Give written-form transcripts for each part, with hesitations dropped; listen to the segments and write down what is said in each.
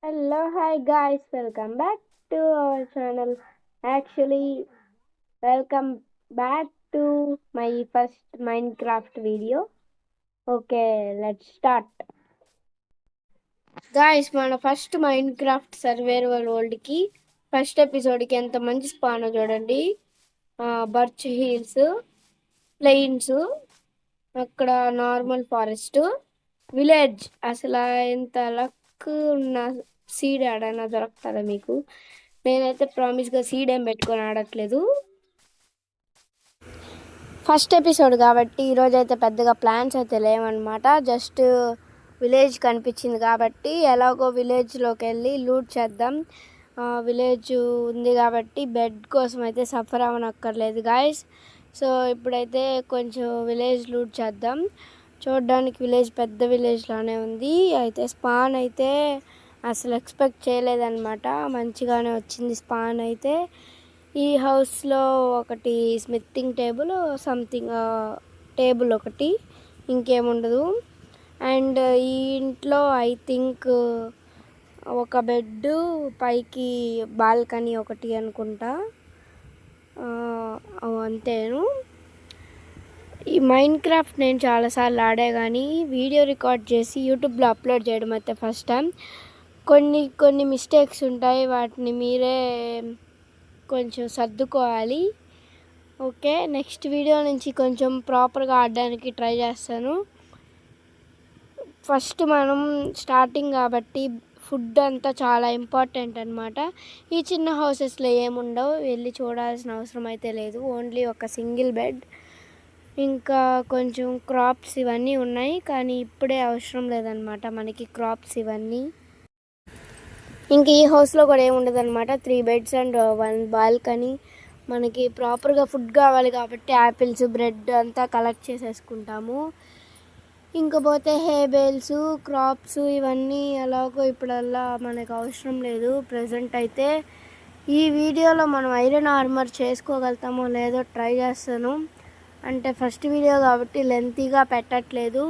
Hello, hi guys, welcome back to our channel. Actually, welcome back to my first Minecraft video. Okay, let's start. Guys, మన first Minecraft survival world కి first episode కి ఎంత మంచి span చూడండి. Burch hills, plains, అక్కడ normal forest, village. అసలు ఎంత luck ఉన్న సీడ్ ఆడైనా దొరుకుతుందా మీకు? నేనైతే ప్రామిస్గా సీడ్ ఏం పెట్టుకొని ఆడట్లేదు. ఫస్ట్ ఎపిసోడ్ కాబట్టి ఈరోజు అయితే పెద్దగా ప్లాన్స్ అయితే లేవన్నమాట. జస్ట్ విలేజ్ కనిపించింది కాబట్టి ఎలాగో విలేజ్లోకి వెళ్ళి లూట్ చేద్దాం. విలేజ్ ఉంది కాబట్టి బెడ్ కోసం అయితే సఫర్ అవ్వనక్కర్లేదు గాయస్. సో ఇప్పుడైతే కొంచెం విలేజ్ లూట్ చేద్దాం. చూడడానికి విలేజ్ పెద్ద విలేజ్ లానే ఉంది. అయితే స్పాన్ అయితే అసలు ఎక్స్పెక్ట్ చేయలేదన్నమాట. మంచిగానే వచ్చింది స్పాన్ అయితే. ఈ హౌస్లో ఒకటి స్మిత్తింగ్ టేబుల్, సంథింగ్ టేబుల్ ఒకటి, ఇంకేముండదు. అండ్ ఈ ఇంట్లో ఐ థింక్ ఒక బెడ్, పైకి బాల్కనీ ఒకటి అనుకుంటా. అంతేను. ఈ మైన్క్రాఫ్ట్ నేను చాలాసార్లు ఆడే కానీ వీడియో రికార్డ్ చేసి యూట్యూబ్లో అప్లోడ్ చేయడం అయితే ఫస్ట్ టైం. కొన్ని మిస్టేక్స్ ఉంటాయి, వాటిని మీరే కొంచెం సర్దుకోవాలి. ఓకే, నెక్స్ట్ వీడియో నుంచి కొంచెం ప్రాపర్గా ఆడడానికి ట్రై చేస్తాను. ఫస్ట్ మనం స్టార్టింగ్ కాబట్టి ఫుడ్ అంతా చాలా ఇంపార్టెంట్ అనమాట. ఈ చిన్న హౌసెస్లో ఏముండవు, వెళ్ళి చూడాల్సిన అవసరం అయితే లేదు. ఓన్లీ ఒక సింగిల్ బెడ్, ఇంకా కొంచెం క్రాప్స్ ఇవన్నీ ఉన్నాయి, కానీ ఇప్పుడే అవసరం లేదనమాట మనకి క్రాప్స్ ఇవన్నీ. ఇంక ఈ హౌస్లో కూడా ఏముండదు అనమాట. 3 బెడ్స్ అండ్ 1 బాల్కనీ. మనకి ప్రాపర్గా ఫుడ్ కావాలి కాబట్టి యాపిల్స్, బ్రెడ్ అంతా కలెక్ట్ చేసేసుకుంటాము. ఇంకపోతే హే బేల్స్, క్రాప్స్ ఇవన్నీ ఎలాగో ఇప్పుడల్లా మనకు అవసరం లేదు ప్రజెంట్ అయితే. ఈ వీడియోలో మనం ఐరన్ ఆర్మర్ చేసుకోగలుగుతామో లేదో ట్రై చేస్తాను. అంటే ఫస్ట్ వీడియో కాబట్టి లెంతీగా పెట్టట్లేదు.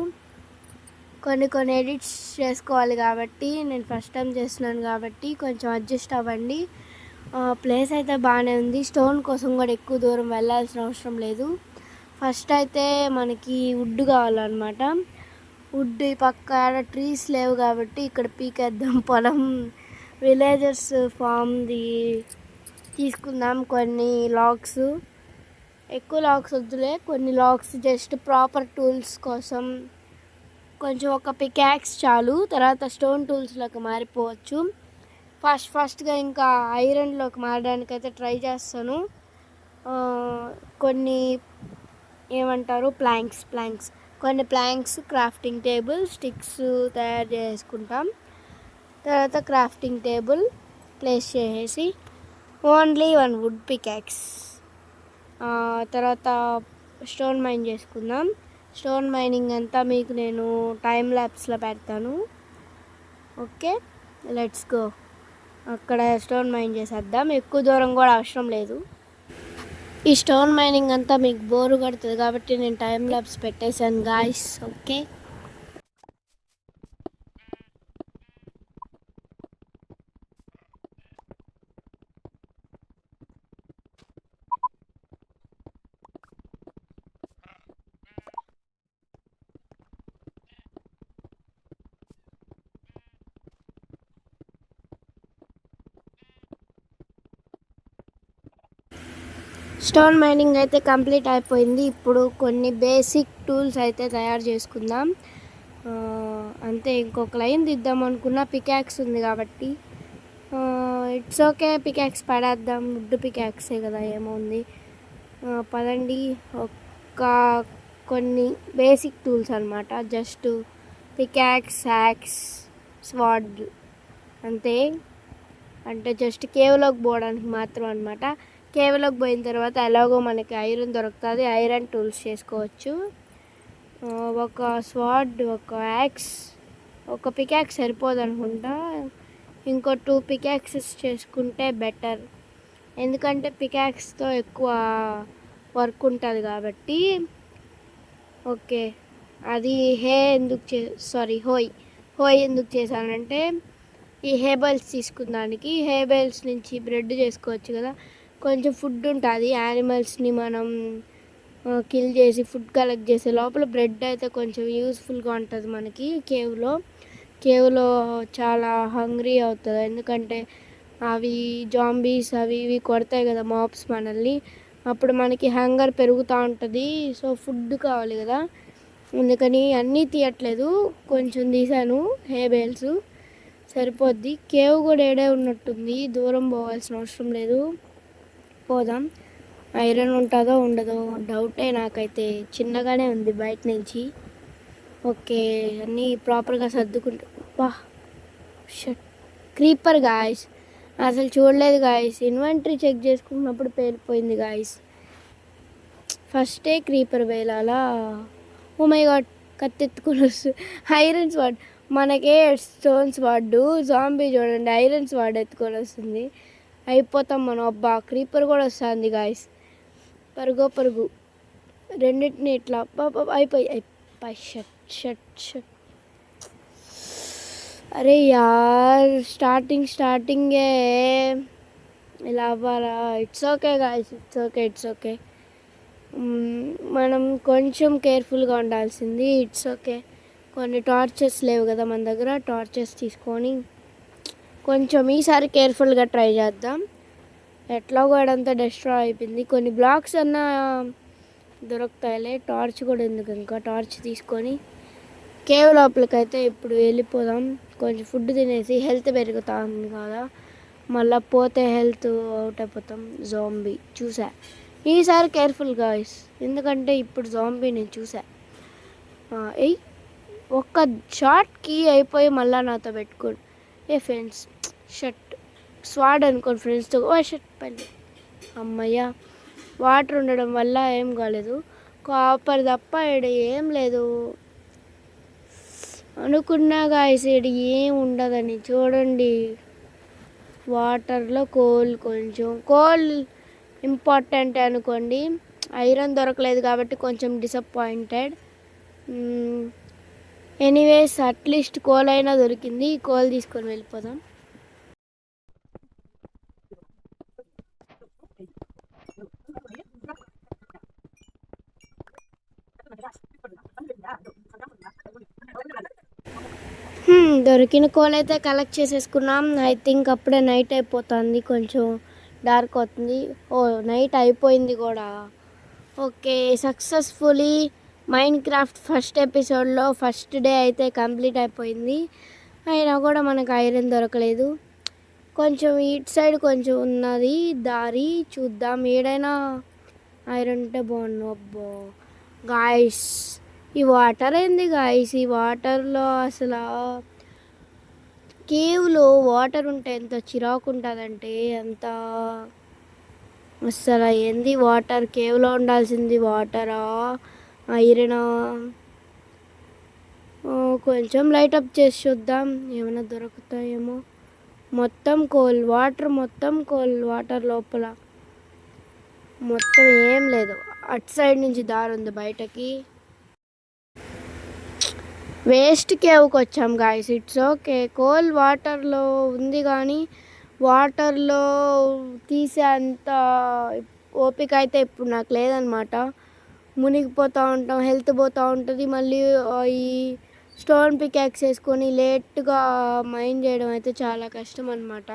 కొన్ని ఎడిట్స్ చేసుకోవాలి కాబట్టి, నేను ఫస్ట్ టైం చేస్తున్నాను కాబట్టి కొంచెం అడ్జస్ట్ అవ్వండి. ప్లేస్ అయితే బాగానే ఉంది. స్టోన్ కోసం కూడా ఎక్కువ దూరం వెళ్ళాల్సిన అవసరం లేదు. ఫస్ట్ అయితే మనకి వుడ్ కావాలన్నమాట. వుడ్ ఈ పక్క ట్రీస్ లేవు కాబట్టి ఇక్కడ పీకేద్దాం. పొలం విలేజర్స్ ఫామ్ది తీసుకుందాం. కొన్ని లాగ్స్, ఎక్కువ లాగ్స్ వద్దులే, కొన్ని లాగ్స్ జస్ట్ ప్రాపర్ టూల్స్ కోసం. కొంచెం ఒక పికాక్స్ చాలు, తర్వాత స్టోన్ టూల్స్లోకి మారిపోవచ్చు. ఫస్ట్గా ఇంకా ఐరన్లోకి మారడానికి అయితే ట్రై చేస్తాను. కొన్ని ఏమంటారు ప్లాంక్స్, కొన్ని ప్లాంక్స్, క్రాఫ్టింగ్ టేబుల్, స్టిక్స్ తయారు చేసుకుంటాం. తర్వాత క్రాఫ్టింగ్ టేబుల్ ప్లేస్ చేసేసి ఓన్లీ 1 వుడ్ పికాక్స్. తర్వాత స్టోన్ మైన్ చేసుకుందాం. స్టోన్ మైనింగ్ అంతా మీకు నేను టైం ల్యాప్స్లో పెడతాను. Okay, let's go. అక్కడ స్టోన్ మైన్ చేసేద్దాం. ఎక్కువ దూరం కూడా అవసరం లేదు. ఈ స్టోన్ మైనింగ్ అంతా మీకు బోరు కొడుతుంది కాబట్టి నేను టైం ల్యాప్స్ పెట్టేశాను గాయ్స్. ఓకే, స్టోన్ మైనింగ్ అయితే కంప్లీట్ అయిపోయింది. ఇప్పుడు కొన్ని బేసిక్ టూల్స్ అయితే తయారు చేసుకుందాం. అంతే, ఇంకొక లైన్ దిద్దాం అనుకున్న పికాక్స్ ఉంది కాబట్టి ఇట్స్ ఓకే. పికాక్స్ పడేద్దాం, వుడ్ పికాక్సే కదా, ఏముంది. పదండి. కొన్ని బేసిక్ టూల్స్ అనమాట. జస్ట్ పికాక్స్, యాక్స్, స్వాడ్, అంతే. అంటే జస్ట్ కేవ్లోకి పోవడానికి మాత్రం అనమాట. కేవ్లోకి పోయిన తర్వాత ఎలాగో మనకి ఐరన్ దొరుకుతుంది, ఐరన్ టూల్స్ చేసుకోవచ్చు. ఒక స్వాడ్, ఒక యాక్స్, ఒక పికాక్స్ సరిపోదు అనుకుంటా. ఇంకో 2 పికాక్సెస్ చేసుకుంటే బెటర్, ఎందుకంటే పికాక్స్తో ఎక్కువ వర్క్ ఉంటుంది కాబట్టి. ఓకే, అది హోయ్ ఎందుకు చేశానంటే ఈ హేబల్స్ తీసుకున్నానికి హేబల్స్ నుంచి బ్రెడ్ చేసుకోవచ్చు కదా. కొంచెం ఫుడ్ ఉంటుంది, యానిమల్స్ని మనం కిల్ చేసి ఫుడ్ కలెక్ట్ చేసే లోపల బ్రెడ్ అయితే కొంచెం యూస్ఫుల్గా ఉంటుంది మనకి. కేవ్లో చాలా హంగ్రీ అవుతుంది, ఎందుకంటే అవి జాంబీస్ అవి ఇవి కొడతాయి కదా మాబ్స్ మనల్ని, అప్పుడు మనకి హంగర్ పెరుగుతూ ఉంటుంది. సో ఫుడ్ కావాలి కదా, అందుకని అన్నీ తీయట్లేదు, కొంచెం తీసాను. హేబేల్స్ సరిపోద్ది. కేవ్ కూడా ఏడే ఉన్నట్టుంది, దూరం పోవాల్సిన అవసరం లేదు. పోదాం. ఐరన్ ఉంటుందో ఉండదో డౌటే నాకైతే, చిన్నగానే ఉంది బయట నుంచి. ఓకే, అన్నీ ప్రాపర్గా సర్దుకుంటా. వా షట్, క్రీపర్ గాయస్, అసలు చూడలేదు గాయస్. ఇన్వెంటరీ చెక్ చేసుకున్నప్పుడు పేలిపోయింది గాయస్. ఫస్టే క్రీపర్ వేలాలా. ఓ మై గాడ్, కత్తెత్తుకొని వస్తుంది. ఐరన్స్ వాడు, మనకే స్టోన్స్ వాడు, జాంబీ చూడండి ఐరన్స్ వాడు ఎత్తుకొని వస్తుంది. అయిపోతాం మనం. అబ్బా, క్రీపర్ కూడా వస్తుంది గాయస్. పరుగు రెండింటిని ఇట్లా అయిపోయి షట్ షట్ షట్. అరే యార్, స్టార్టింగే ఇలా అవ్వాలా? It's okay guys, it's okay. మనం కొంచెం కేర్ఫుల్గా ఉండాల్సింది. It's okay. కొన్ని టార్చెస్ లేవు కదా మన దగ్గర, టార్చెస్ తీసుకొని కొంచెం ఈసారి కేర్ఫుల్గా ట్రై చేద్దాం. ఎట్లా కూడా అంతా డిస్ట్రాయ్ అయిపోయింది. కొన్ని బ్లాక్స్ అన్నా దొరుకుతాయిలే, టార్చ్ కూడా ఎందుకు, ఇంకా టార్చ్ తీసుకొని కేవ్ లోపలికైతే ఇప్పుడు వెళ్ళిపోదాం. కొంచెం ఫుడ్ తినేసి హెల్త్ పెరుగుతా ఉంది కదా, మళ్ళీ పోతే హెల్త్ అవుట్ అయిపోతాం. జాంబీ చూసా, ఈసారి కేర్ఫుల్ గాయ్స్, ఎందుకంటే ఇప్పుడు జాంబీ నేను చూసా. ఒక్క షాట్కి అయిపోయి మళ్ళీ నాతో పెట్టుకోండి. ఫ్రెండ్స్, షట్ స్వాడ్ అనుకోండి ఫ్రెండ్స్తో. షట్ పని, అమ్మయ్య. వాటర్ ఉండడం వల్ల ఏం కాలేదు, కాపర్ తప్ప ఇక్కడ ఏం లేదు అనుకున్నా గాయస్. ఇక్కడ ఏం ఉండదని చూడండి. వాటర్లో కొంచెం కోల్ ఇంపార్టెంట్ అనుకోండి. ఐరన్ దొరకలేదు కాబట్టి కొంచెం డిసప్పాయింటెడ్. ఎనీవేస్, అట్లీస్ట్ కోల్ అయినా దొరికింది. కోల్ తీసుకొని వెళ్ళిపోదాం. దొరికిన కోల్ అయితే కలెక్ట్ చేసేసుకున్నాం. ఐ థింక్ అప్పుడే నైట్ అయిపోతుంది, కొంచెం డార్క్ అవుతుంది. నైట్ అయిపోయింది కూడా. ఓకే, సక్సెస్ఫుల్లీ మైన్క్రాఫ్ట్ ఫస్ట్ ఎపిసోడ్లో ఫస్ట్ డే అయితే కంప్లీట్ అయిపోయింది. అయినా కూడా మనకు ఐరన్ దొరకలేదు. కొంచెం ఇటు సైడ్ కొంచెం ఉన్నది దారి, చూద్దాం. ఏడైనా ఐరన్ ఉంటే బాగుండు. అబ్బో గాయస్, ఈ వాటర్ ఏంది గాయస్? ఈ వాటర్లో అసలు కేవ్లో వాటర్ ఉంటే ఎంత చిరాకు ఉంటుందంటే అంత. అసలు ఏంది వాటర్? కేవ్లో ఉండాల్సింది వాటరా ఐరనా? కొంచెం లైట్ అప్ చేసి చూద్దాం, ఏమైనా దొరుకుతాయేమో. మొత్తం కోల్ వాటర్, మొత్తం కోల్ వాటర్ లోపల మొత్తం ఏం లేదు. అటు సైడ్ నుంచి దారి ఉంది బయటకి. వేస్ట్ కేవ్కి వచ్చాం గాయస్. ఇట్స్ ఓకే, కోల్ వాటర్లో ఉంది కానీ వాటర్లో తీసే అంత ఓపిక అయితే ఇప్పుడు నాకు లేదనమాట. మునిగిపోతూ ఉంటాం, హెల్త్ పోతూ ఉంటుంది. మళ్ళీ ఈ స్టోన్ పికాక్స్ వేసుకొని లేట్గా మైండ్ చేయడం అయితే చాలా కష్టం అనమాట.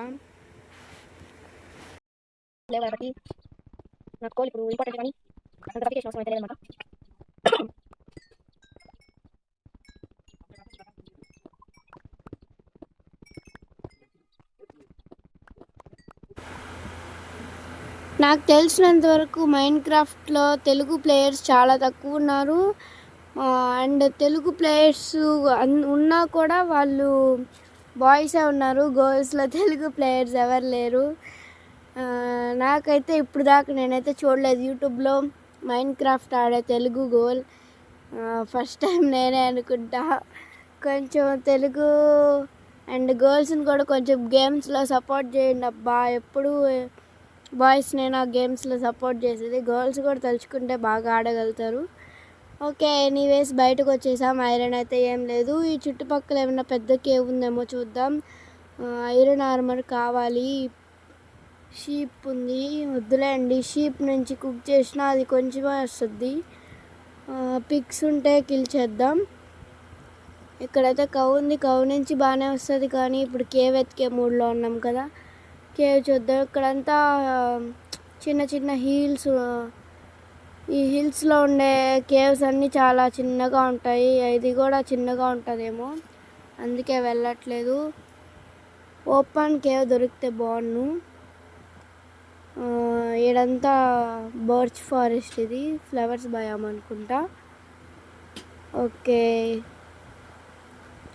నాకు తెలిసినంత వరకు మైన్క్రాఫ్ట్లో తెలుగు ప్లేయర్స్ చాలా తక్కువ ఉన్నారు. అండ్ తెలుగు ప్లేయర్స్ ఉన్నా కూడా వాళ్ళు బాయ్సే ఉన్నారు, గర్ల్స్లో తెలుగు ప్లేయర్స్ ఎవరు లేరు. నాకైతే ఇప్పుడు దాకా నేనైతే చూడలేదు యూట్యూబ్లో మైన్క్రాఫ్ట్ ఆడే తెలుగు గర్ల్. ఫస్ట్ టైం నేనే అనుకుంటా. కొంచెం తెలుగు అండ్ గర్ల్స్ని కూడా కొంచెం గేమ్స్లో సపోర్ట్ చేయండి అబ్బా. ఎప్పుడు బాయ్స్ నేను ఆ గేమ్స్లో సపోర్ట్ చేసేది, గర్ల్స్ కూడా తలుచుకుంటే బాగా ఆడగలుగుతారు. ఓకే, ఎనీవేస్ బయటకు వచ్చేసాం. ఐరన్ అయితే ఏం లేదు. ఈ చుట్టుపక్కల ఏమైనా పెద్ద కేవ్ ఉందేమో చూద్దాం. ఐరన్ ఆర్మర్ కావాలి. షీప్ ఉంది, వద్దులేండి. షీప్ నుంచి కుక్ చేసినా అది కొంచెమే వస్తుంది. పిగ్స్ ఉంటే కిల్ చేద్దాం. ఇక్కడైతే కౌ ఉంది, కౌ నుంచి బాగానే వస్తుంది. కానీ ఇప్పుడు కేవ్ ఎత్తికే మూడ్లో ఉన్నాం కదా, కేవ్ చూద్దాం. ఇక్కడంతా చిన్న చిన్న హిల్స్, ఈ హిల్స్లో ఉండే కేవ్స్ అన్నీ చాలా చిన్నగా ఉంటాయి. ఇది కూడా చిన్నగా ఉంటుందేమో, అందుకే వెళ్ళట్లేదు. ఓపెన్ కేవ్ దొరికితే బాగుండు. ఇదంతా బర్చ్ ఫారెస్ట్, ఇది ఫ్లవర్స్ భయం అనుకుంటా. ఓకే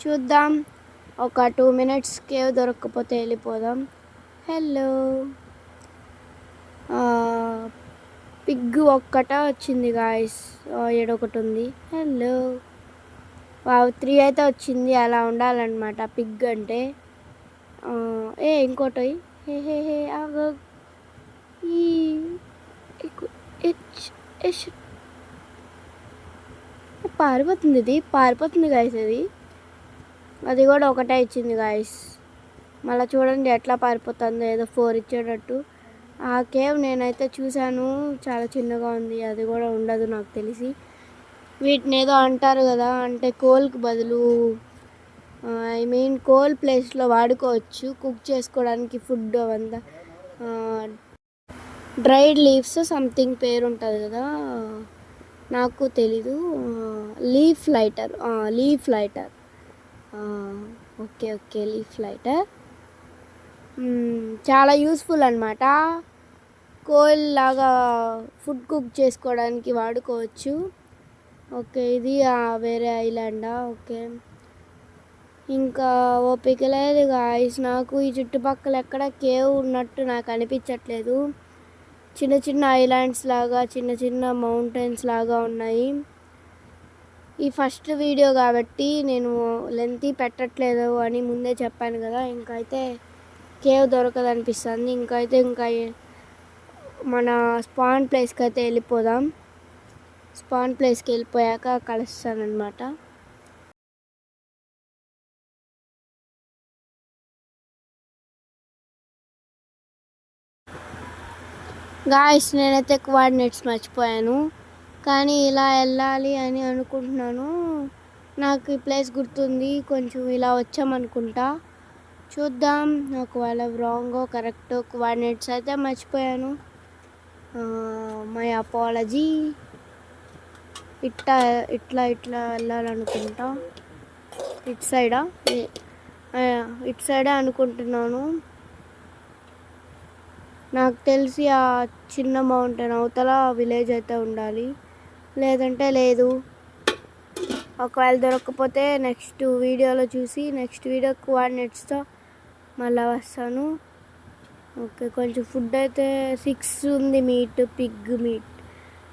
చూద్దాం, ఒక 2 minutes కేవ్ దొరకకపోతే వెళ్ళిపోదాం. హలో, పిగ్ ఒక్కట వచ్చింది గాయస్, ఏడొకటి ఉంది. హలో, 3 అయితే వచ్చింది. అలా ఉండాలన్నమాట పిగ్ అంటే. ఇంకోటి హే హే హే ఆగ పారిపోతుంది, ఇది పారిపోతుంది గాయస్. అది కూడా ఒకటే ఇచ్చింది గాయస్. మళ్ళీ చూడండి ఎట్లా పారిపోతుందో, ఏదో 4 ఇచ్చేటట్టు. ఆ కేవ్ నేనైతే చూశాను, చాలా చిన్నగా ఉంది. అది కూడా ఉండదు నాకు తెలిసి. వీటిని ఏదో అంటారు కదా, అంటే కోల్కి బదులు ఐ మీన్ కోల్ ప్లేస్లో వాడుకోవచ్చు కుక్ చేసుకోవడానికి ఫుడ్. అవంతా డ్రైడ్ లీవ్స్ సంథింగ్ పేరు ఉంటుంది కదా, నాకు తెలీదు. Leaf lighter, leaf lighter. Okay okay, leaf lighter చాలా యూస్ఫుల్ అనమాట. కోల్ లాగా ఫుడ్ కుక్ చేసుకోవడానికి వాడుకోవచ్చు. ఓకే, ఇది వేరే ఐలాండా? ఓకే, ఇంకా ఓపిక లేదు గాయస్ నాకు. ఈ చుట్టుపక్కల ఎక్కడ కేవ్ ఉన్నట్టు నాకు అనిపించట్లేదు. చిన్న చిన్న ఐలాండ్స్ లాగా, చిన్న చిన్న మౌంటైన్స్ లాగా ఉన్నాయి. ఈ ఫస్ట్ వీడియో కాబట్టి నేను లెంతీ పెట్టట్లేదు అని ముందే చెప్పాను కదా. ఇంకైతే కేవ్ దొరకదు అనిపిస్తుంది. ఇంకా మన స్పాన్ ప్లేస్కి అయితే వెళ్ళిపోదాం. స్పాన్ ప్లేస్కి వెళ్ళిపోయాక కలుస్తానమాట. గాయస్ నేనైతే కోఆర్డినేట్స్ మర్చిపోయాను, కానీ ఇలా వెళ్ళాలి అని అనుకుంటున్నాను. నాకు ఈ ప్లేస్ గుర్తుంది, కొంచెం ఇలా వచ్చామనుకుంటా. చూద్దాం, ఒకవేళ రాంగో కరెక్ట్. కోఆర్డినేట్స్ అయితే మర్చిపోయాను, మై అపాలజీ. ఇట్లా ఇట్లా ఇట్లా వెళ్ళాలనుకుంటా. ఇటు సైడా, ఇటు సైడే అనుకుంటున్నాను. నాకు తెలిసి ఆ చిన్న మౌంటైన్ అవతల విలేజ్ అయితే ఉండాలి, లేదంటే లేదు. ఒకవేళ దొరకకపోతే నెక్స్ట్ వీడియోలో చూసి నెక్స్ట్ వీడియో కోఆర్డినేట్స్తో మళ్ళీ వస్తాను. ఓకే, కొంచెం ఫుడ్ అయితే 6 ఉంది. మీట్, పిగ్ మీట్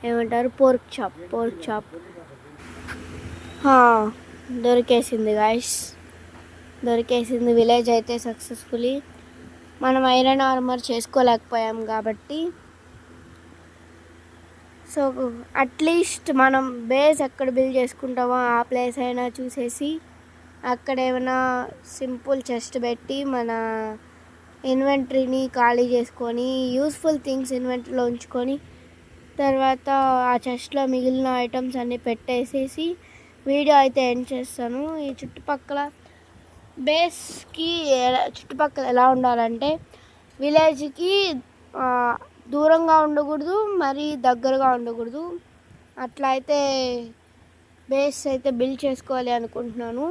ఏమంటారు, పోర్క్ చాప్. దొరికేసింది గాయస్, దొరికేసింది. విలేజ్ అయితే సక్సెస్ఫుల్లీ. మనం ఐరన్ ఆర్మర్ చేసుకోలేకపోయాం కాబట్టి, సో అట్లీస్ట్ మనం బేస్ ఎక్కడ బిల్డ్ చేసుకుంటామో ఆ ప్లేస్ అయినా చూసేసి అక్కడ ఏమైనా సింపుల్ చెస్ట్ పెట్టి మన ఇన్వెంటరీని ఖాళీ చేసుకొని, యూస్ఫుల్ థింగ్స్ ఇన్వెంటరీలో ఉంచుకొని, తర్వాత ఆ చెస్ట్లో మిగిలిన ఐటమ్స్ అన్నీ పెట్టేసేసి వీడియో అయితే ఎండ్ చేస్తాను. ఈ చుట్టుపక్కల బేస్కి చుట్టుపక్కల ఎలా ఉండాలంటే, విలేజ్కి దూరంగా ఉండకూడదు, మరీ దగ్గరగా ఉండకూడదు. అట్లా అయితే బేస్ అయితే బిల్డ్ చేసుకోవాలి అనుకుంటున్నాను.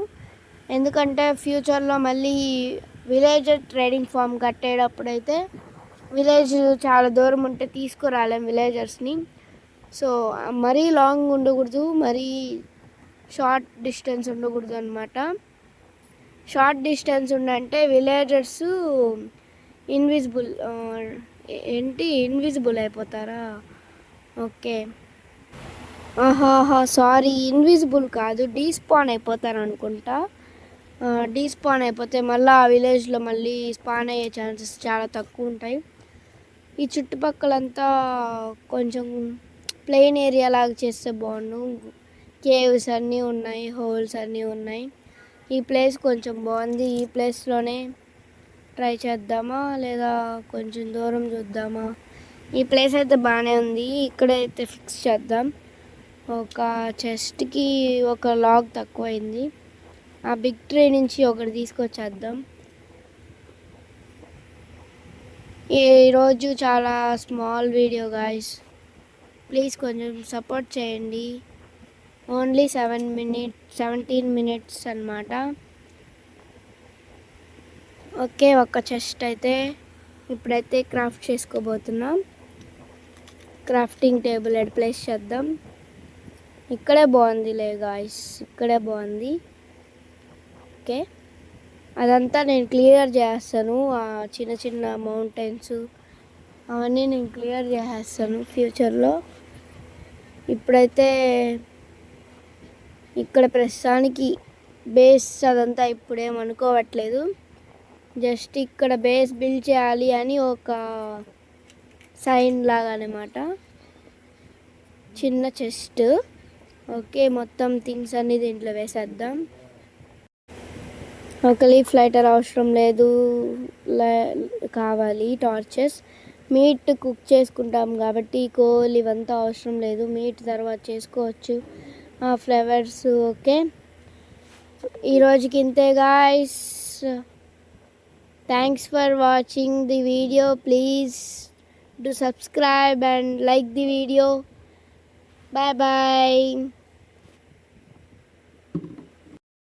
ఎందుకంటే ఫ్యూచర్లో మళ్ళీ విలేజర్ ట్రేడింగ్ ఫామ్ కట్టేటప్పుడు అయితే విలేజ్ చాలా దూరం ఉంటే తీసుకురాలేం విలేజర్స్ని. సో మరీ లాంగ్ ఉండకూడదు, మరీ షార్ట్ డిస్టెన్స్ ఉండకూడదు అనమాట. షార్ట్ డిస్టెన్స్ ఉండంటే విలేజర్స్ ఇన్విజిబుల్ అయిపోతారా? ఓకే, సారీ, ఇన్విజిబుల్ కాదు, డీస్పాన్ అయిపోతారు అనుకుంటా. డీస్పాన్ అయిపోతే మళ్ళీ ఆ విలేజ్లో మళ్ళీ స్పాన్ అయ్యే ఛాన్సెస్ చాలా తక్కువ ఉంటాయి. ఈ చుట్టుపక్కలంతా కొంచెం ప్లెయిన్ ఏరియా లాగా చేస్తే బాగుండు. కేవ్స్ అన్నీ ఉన్నాయి, హోల్స్ అన్నీ ఉన్నాయి. ఈ ప్లేస్ కొంచెం బాగుంది. ఈ ప్లేస్లోనే ట్రై చేద్దామా లేదా కొంచెం దూరం చూద్దామా? ఈ ప్లేస్ అయితే బాగానే ఉంది, ఇక్కడైతే ఫిక్స్ చేద్దాం. ఒక చెస్ట్కి ఒక లాగ్ తక్కువైంది, ఆ బిగ్ ట్రే నుంచి ఒకటి తీసుకొచ్చేద్దాం. ఈరోజు చాలా స్మాల్ వీడియో గాయస్, ప్లీజ్ కొంచెం సపోర్ట్ చేయండి. ఓన్లీ 17 మినిట్స్ అన్నమాట. ఓకే, ఒక చెస్ట్ అయితే ఇప్పుడైతే క్రాఫ్ట్ చేసుకోబోతున్నాం. క్రాఫ్టింగ్ టేబుల్ ఎడ్ ప్లేస్ చేద్దాం. ఇక్కడే బాగుందిలే గాయస్, ఇక్కడే బాగుంది. ఓకే, అదంతా నేను క్లియర్ చేస్తాను. ఆ చిన్న చిన్న మౌంటైన్స్ అవన్నీ నేను క్లియర్ చేసేస్తాను ఫ్యూచర్లో. ఇప్పుడైతే ఇక్కడ ప్రస్తుతానికి బేస్ అదంతా ఇప్పుడేం అనుకోవట్లేదు. జస్ట్ ఇక్కడ బేస్ బిల్డ్ చేయాలి అని ఒక సైన్ లాగా అనమాట, చిన్న చెస్ట్. ఓకే, మొత్తం థింగ్స్ అన్నీ దీంట్లో వేసేద్దాం. ఒక లీఫ్ లైటర్ అవసరం లేదు, కావాలి టార్చెస్. మీట్ కుక్ చేసుకుంటాం కాబట్టి కోల్ ఇవంతా అవసరం లేదు, మీట్ తర్వాత చేసుకోవచ్చు ఆ ఫ్లేవర్స్. ఓకే, ఈరోజుకి ఇంతే guys. Thanks for watching the video. Please do subscribe and like the video. Bye bye.